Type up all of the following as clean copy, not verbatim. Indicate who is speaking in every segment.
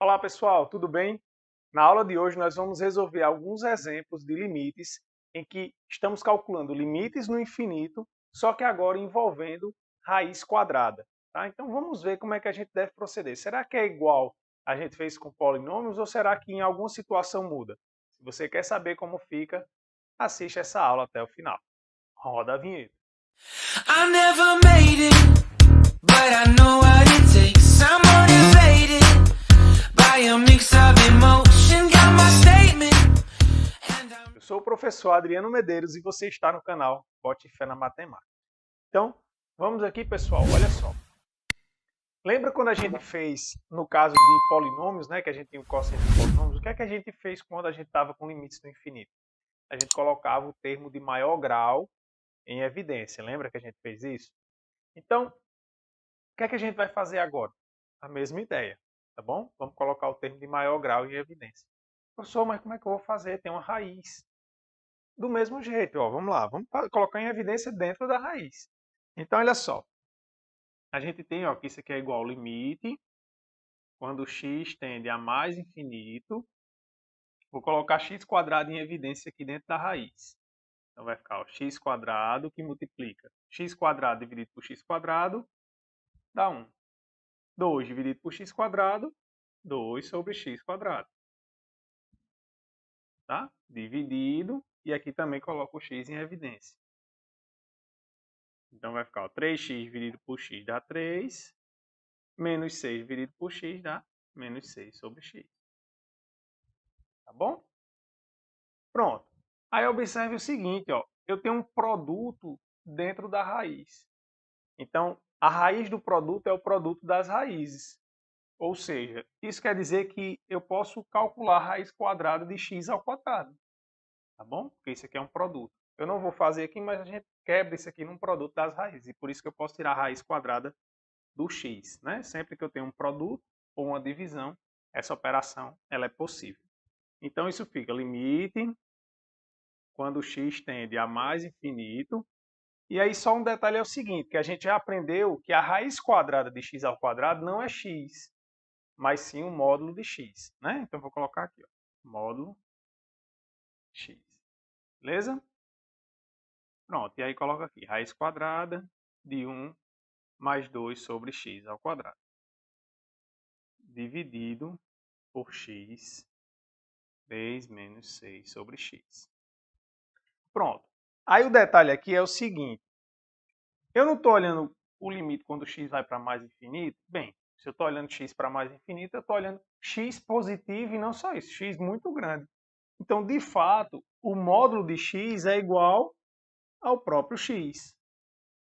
Speaker 1: Olá pessoal, tudo bem? Na aula de hoje nós vamos resolver alguns exemplos de limites em que estamos calculando limites no infinito, só que agora envolvendo raiz quadrada. Tá? Então vamos ver como é que a gente deve proceder. Será que é igual a gente fez com polinômios ou será que em alguma situação muda? Se você quer saber como fica, assiste essa aula até o final. Roda a vinheta.
Speaker 2: I never made it, but I know what it takes. I'm motivated by a mix of emotion. Got my statement.
Speaker 1: Eu sou o professor Adriano Medeiros e você está no canal Bote Fé na Matemática. Então, vamos aqui, pessoal, olha só. Lembra quando a gente fez, no caso de polinômios, né, que a gente tem o cosseno de polinômios, o que é que a gente fez quando a gente estava com limites no infinito? A gente colocava o termo de maior grau em evidência. Lembra que a gente fez isso? Então, o que é que a gente vai fazer agora? A mesma ideia, tá bom? Vamos colocar o termo de maior grau em evidência. Professor, mas como é que eu vou fazer? Tem uma raiz. Do mesmo jeito, ó, vamos lá, vamos colocar em evidência dentro da raiz. Então, olha só. A gente tem ó, que isso aqui é igual ao limite, quando x tende a mais infinito, vou colocar x² em evidência aqui dentro da raiz. Então vai ficar ó, x² que multiplica x² dividido por x² dá 1. 2 dividido por x², 2 sobre x². Tá? Dividido, e aqui também coloco o x em evidência. Então vai ficar ó, 3x dividido por x dá 3, menos 6 dividido por x dá menos 6 sobre x. Tá bom? Pronto. Aí observe o seguinte, ó, eu tenho um produto dentro da raiz. Então, a raiz do produto é o produto das raízes. Ou seja, isso quer dizer que eu posso calcular a raiz quadrada de x ao quadrado. Tá bom? Porque isso aqui é um produto. Eu não vou fazer aqui, mas a gente quebra isso aqui num produto das raízes. E por isso que eu posso tirar a raiz quadrada do x. Né? Sempre que eu tenho um produto ou uma divisão, essa operação ela é possível. Então, isso fica limite quando x tende a mais infinito. E aí só um detalhe é o seguinte, que a gente já aprendeu que a raiz quadrada de x ao quadrado não é x, mas sim o módulo de x. Né? Então, vou colocar aqui, ó, módulo x. Beleza? Pronto, e aí coloca aqui, raiz quadrada de 1 mais 2 sobre x ao quadrado. Dividido por x, 3 menos 6 sobre x. Pronto. Aí o detalhe aqui é o seguinte. Eu não estou olhando o limite quando x vai para mais infinito. Bem, se eu estou olhando x para mais infinito, eu estou olhando x positivo e não só isso, x muito grande. Então, de fato, o módulo de x é igual ao próprio x.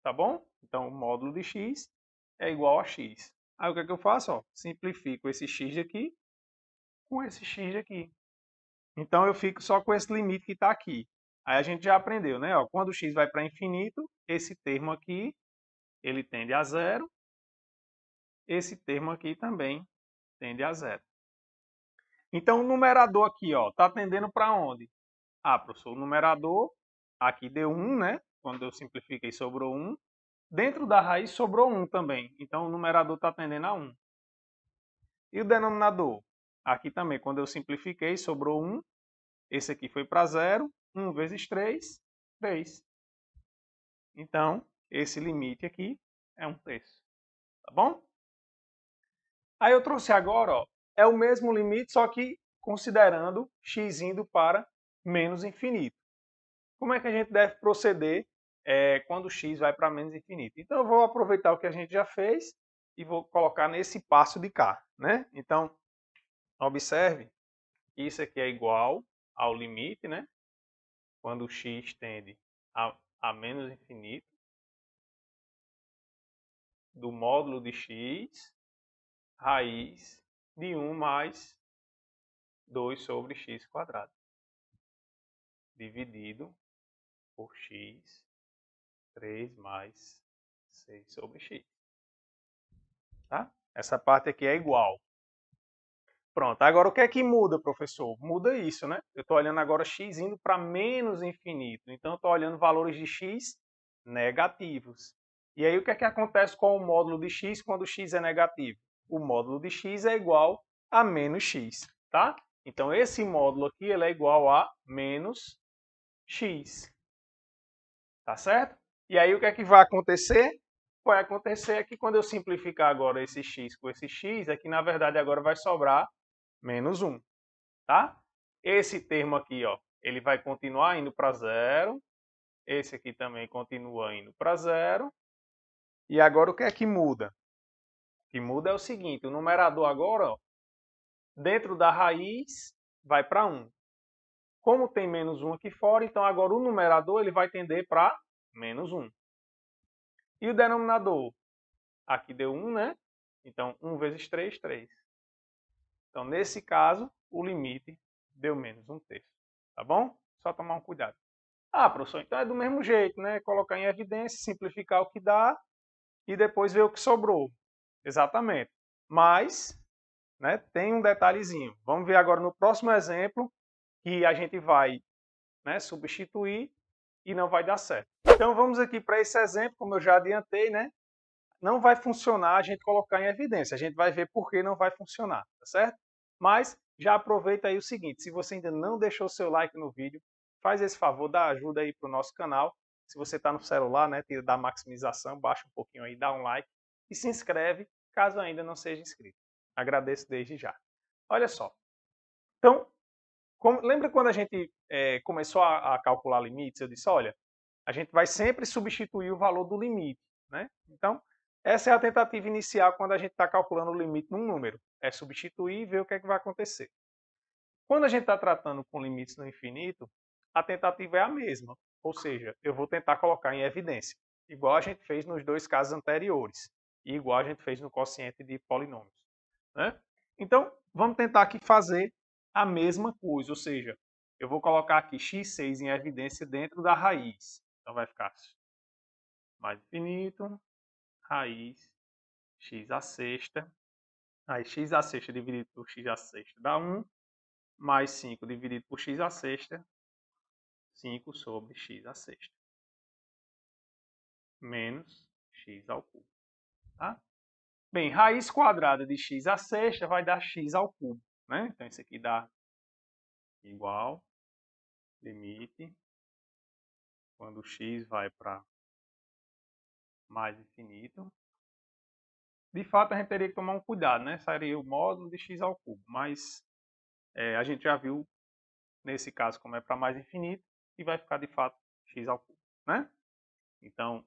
Speaker 1: Tá bom? Então, o módulo de x é igual a x. Aí o que é que eu faço? Ó, simplifico esse x aqui com esse x aqui. Então, eu fico só com esse limite que está aqui. Aí a gente já aprendeu, né? Ó, quando x vai para infinito, esse termo aqui, ele tende a zero. Esse termo aqui também tende a zero. Então, o numerador aqui está tendendo para onde? Ah, professor, o numerador aqui deu 1, né? Quando eu simplifiquei, sobrou 1. Dentro da raiz sobrou 1 também. Então, o numerador está tendendo a 1. E o denominador? Aqui também, quando eu simplifiquei, sobrou 1. Esse aqui foi para 0. 1 vezes 3, 3. Então, esse limite aqui é 1/3. Tá bom? Aí eu trouxe agora, ó, é o mesmo limite, só que considerando x indo para menos infinito. Como é que a gente deve proceder quando x vai para menos infinito? Então eu vou aproveitar o que a gente já fez e vou colocar nesse passo de cá. Né? Então, observe que isso aqui é igual ao limite, né? Quando x tende a menos infinito, do módulo de x, raiz de 1 mais 2 sobre x², dividido por x, 3 mais 6 sobre x. Tá? Essa parte aqui é igual. Pronto, agora o que é que muda, professor? Muda isso, né? Eu estou olhando agora x indo para menos infinito. Então, eu estou olhando valores de x negativos. E aí, o que é que acontece com o módulo de x quando x é negativo? O módulo de x é igual a menos x, tá? Então, esse módulo aqui ele é igual a menos x, tá certo? E aí, o que é que vai acontecer? Vai acontecer que quando eu simplificar agora esse x com esse x, é que, na verdade, agora vai sobrar menos 1, tá? Esse termo aqui, ó, ele vai continuar indo para zero. Esse aqui também continua indo para zero. E agora, o que é que muda? O que muda é o seguinte, o numerador agora, ó, dentro da raiz, vai para 1. Como tem menos 1 aqui fora, então agora o numerador ele vai tender para menos 1. E o denominador? Aqui deu 1, né? Então, 1 vezes 3, 3. Então, nesse caso, o limite deu menos 1/3. Tá bom? Só tomar um cuidado. Ah, professor, então é do mesmo jeito, né? Colocar em evidência, simplificar o que dá e depois ver o que sobrou. Exatamente. Mas, né, tem um detalhezinho. Vamos ver agora no próximo exemplo que a gente vai, né, substituir e não vai dar certo. Então vamos aqui para esse exemplo, como eu já adiantei, né? Não vai funcionar a gente colocar em evidência. A gente vai ver por que não vai funcionar, tá certo? Mas já aproveita aí o seguinte, se você ainda não deixou o seu like no vídeo, faz esse favor, dá ajuda aí para o nosso canal. Se você está no celular, né, tira da maximização, baixa um pouquinho aí, dá um like e se inscreve caso ainda não seja inscrito. Agradeço desde já. Olha só. Então, lembra quando a gente começou a calcular limites? Eu disse, olha, a gente vai sempre substituir o valor do limite, né? Então, essa é a tentativa inicial quando a gente está calculando o limite num número. É substituir e ver o que é que vai acontecer. Quando a gente está tratando com limites no infinito, a tentativa é a mesma. Ou seja, eu vou tentar colocar em evidência. Igual a gente fez nos dois casos anteriores. E igual a gente fez no quociente de polinômios, né? Então, vamos tentar aqui fazer a mesma coisa. Ou seja, eu vou colocar aqui x6 em evidência dentro da raiz. Então, vai ficar mais infinito, raiz, x à sexta. Aí, x à sexta dividido por x à sexta dá 1. Mais 5 dividido por x à sexta, 5 sobre x à sexta. Menos x ao cubo. Tá? Bem, raiz quadrada de x à sexta vai dar x ao cubo. Né? Então, isso aqui dá igual, limite, quando x vai para mais infinito. De fato, a gente teria que tomar um cuidado, né? Seria o módulo de x ao cubo. Mas a gente já viu, nesse caso, como é para mais infinito, e vai ficar, de fato, x ao cubo. Né? Então,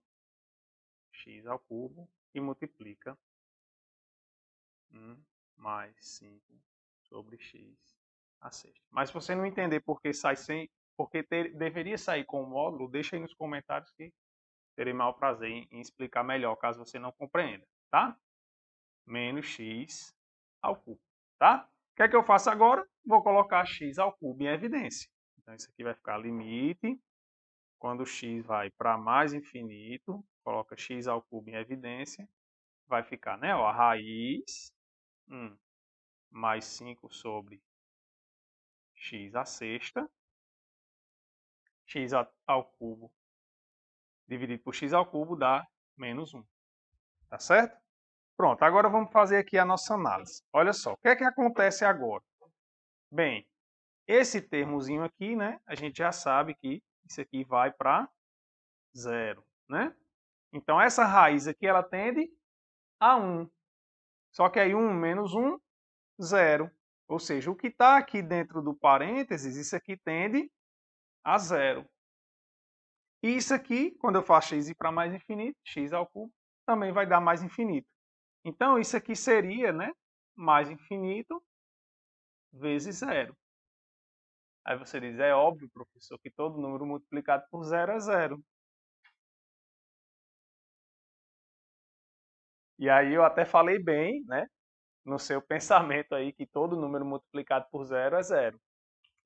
Speaker 1: x ao cubo e multiplica 1 mais 5 sobre x à sexta. Mas se você não entender porque sai sem, porque deveria sair com o módulo, deixa aí nos comentários que terei maior prazer em explicar melhor, caso você não compreenda, tá? Menos x ao cubo, tá? O que é que eu faço agora? Vou colocar x ao cubo em evidência. Então, isso aqui vai ficar limite. Quando x vai para mais infinito, coloca x ao cubo em evidência, vai ficar, né, ó, a raiz 1 mais 5 sobre x à sexta, x ao cubo dividido por x ao cubo dá menos 1. Tá certo? Pronto, agora vamos fazer aqui a nossa análise. Olha só, o que é que acontece agora? Bem, esse termozinho aqui, né, a gente já sabe que isso aqui vai para zero, né? Então, essa raiz aqui, ela tende a 1. Só que aí 1 menos 1, 0. Ou seja, o que está aqui dentro do parênteses, isso aqui tende a 0. E isso aqui, quando eu faço x ir para mais infinito, x ao cubo, também vai dar mais infinito. Então, isso aqui seria, né, mais infinito vezes 0. Aí você diz, é óbvio, professor, que todo número multiplicado por 0 é 0. E aí eu até falei bem, né, no seu pensamento aí, que todo número multiplicado por 0 é 0.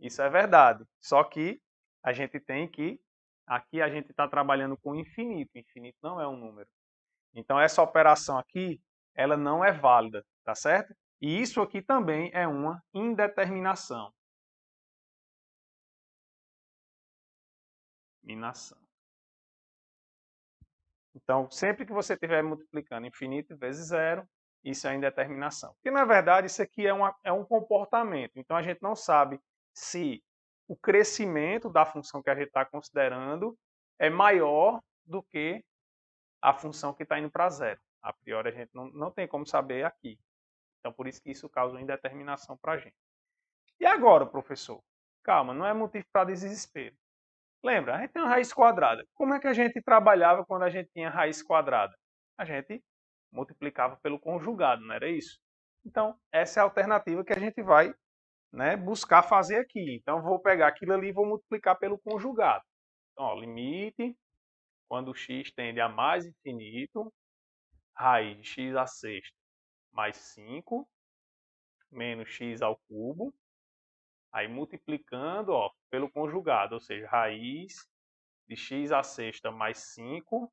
Speaker 1: Isso é verdade. Só que a gente tem que... Aqui a gente está trabalhando com infinito. Infinito não é um número. Então, essa operação aqui, ela não é válida, tá certo? E isso aqui também é uma indeterminação. Então, sempre que você estiver multiplicando infinito vezes 0, isso é a indeterminação. Porque, na verdade, isso aqui é um comportamento. Então, a gente não sabe se o crescimento da função que a gente está considerando é maior do que a função que está indo para zero. A priori, a gente não tem como saber aqui. Então, por isso que isso causa uma indeterminação para a gente. E agora, professor? Calma, não é motivo para desespero. Lembra, a gente tem uma raiz quadrada. Como é que a gente trabalhava quando a gente tinha raiz quadrada? A gente multiplicava pelo conjugado, não era isso? Então, essa é a alternativa que a gente vai, né, buscar fazer aqui. Então, vou pegar aquilo ali e vou multiplicar pelo conjugado. Então, ó, limite, quando x tende a mais infinito, raiz de x à sexta mais 5, menos x ao cubo, aí multiplicando, ó, pelo conjugado, ou seja, raiz de x à sexta mais 5,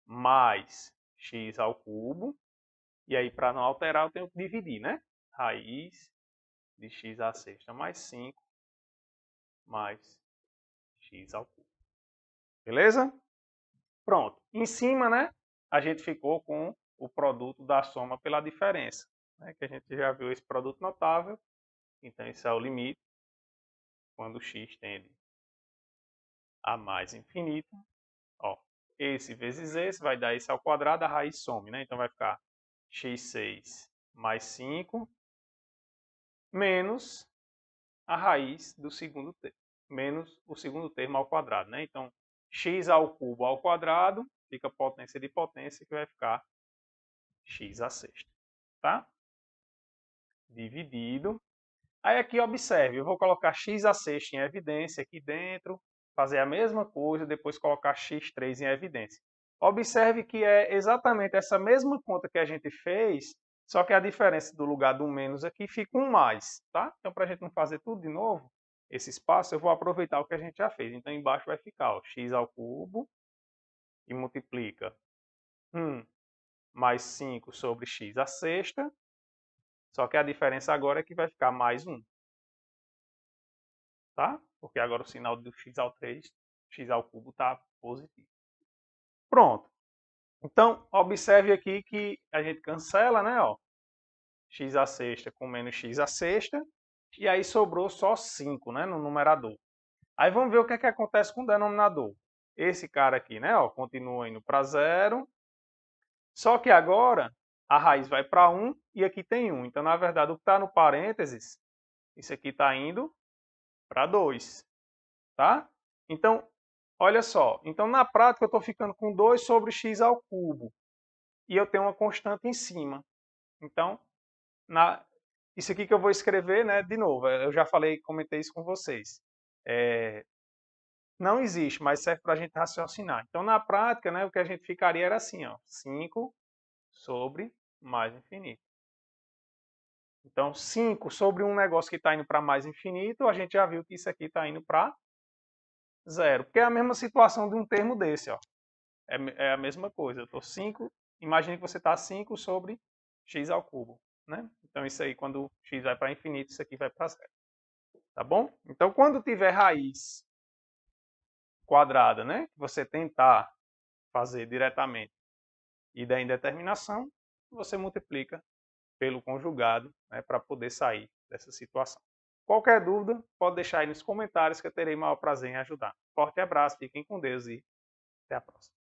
Speaker 1: mais x ao cubo, e aí para não alterar eu tenho que dividir, né? Raiz de x à sexta mais 5, mais x ao cubo. Beleza? Pronto. Em cima, né, a gente ficou com o produto da soma pela diferença, né, que a gente já viu esse produto notável. Então, esse é o limite quando x tende a mais infinito. Ó, esse vezes esse vai dar esse ao quadrado, a raiz some, né? Então vai ficar x6 mais 5 menos a raiz do segundo termo, menos o segundo termo ao quadrado, né? Então, x ao cubo ao quadrado, fica potência de potência, que vai ficar x à sexta, tá? Dividido. Aí aqui observe, eu vou colocar x à sexta em evidência aqui dentro, fazer a mesma coisa, depois colocar x3 em evidência. Observe que é exatamente essa mesma conta que a gente fez, só que a diferença do lugar do menos aqui fica um mais, tá? Então, para a gente não fazer tudo de novo, esse espaço, eu vou aproveitar o que a gente já fez. Então, embaixo vai ficar ó, x ao cubo e multiplica 1 mais 5 sobre x à sexta, só que a diferença agora é que vai ficar mais 1. Tá? Porque agora o sinal do x ao 3, x ao cubo está positivo. Pronto. Então, observe aqui que a gente cancela, né? Ó, x à sexta com menos x à sexta. E aí sobrou só 5, né? No numerador. Aí vamos ver o que é que acontece com o denominador. Esse cara aqui, né? Ó, continua indo para 0. Só que agora a raiz vai para 1 e aqui tem 1. Então, na verdade, o que está no parênteses, isso aqui está indo para 2. Tá? Então, olha só. Então, na prática, eu estou ficando com 2 sobre x ao cubo. E eu tenho uma constante em cima. Então, isso aqui que eu vou escrever, né, de novo, eu já falei, comentei isso com vocês. Não existe, mas serve para a gente raciocinar. Então, na prática, né, o que a gente ficaria era assim, ó, 5 sobre mais infinito. Então, 5 sobre um negócio que está indo para mais infinito, a gente já viu que isso aqui está indo para 0. Porque é a mesma situação de um termo desse, ó. É a mesma coisa. Eu estou 5, imagine que você está 5 sobre x ao cubo, né? Então, isso aí, quando x vai para infinito, isso aqui vai para 0. Tá bom? Então, quando tiver raiz quadrada, né? Que você tentar fazer diretamente e da indeterminação, você multiplica pelo conjugado, né? Para poder sair dessa situação. Qualquer dúvida, pode deixar aí nos comentários que eu terei o maior prazer em ajudar. Forte abraço, fiquem com Deus e até a próxima.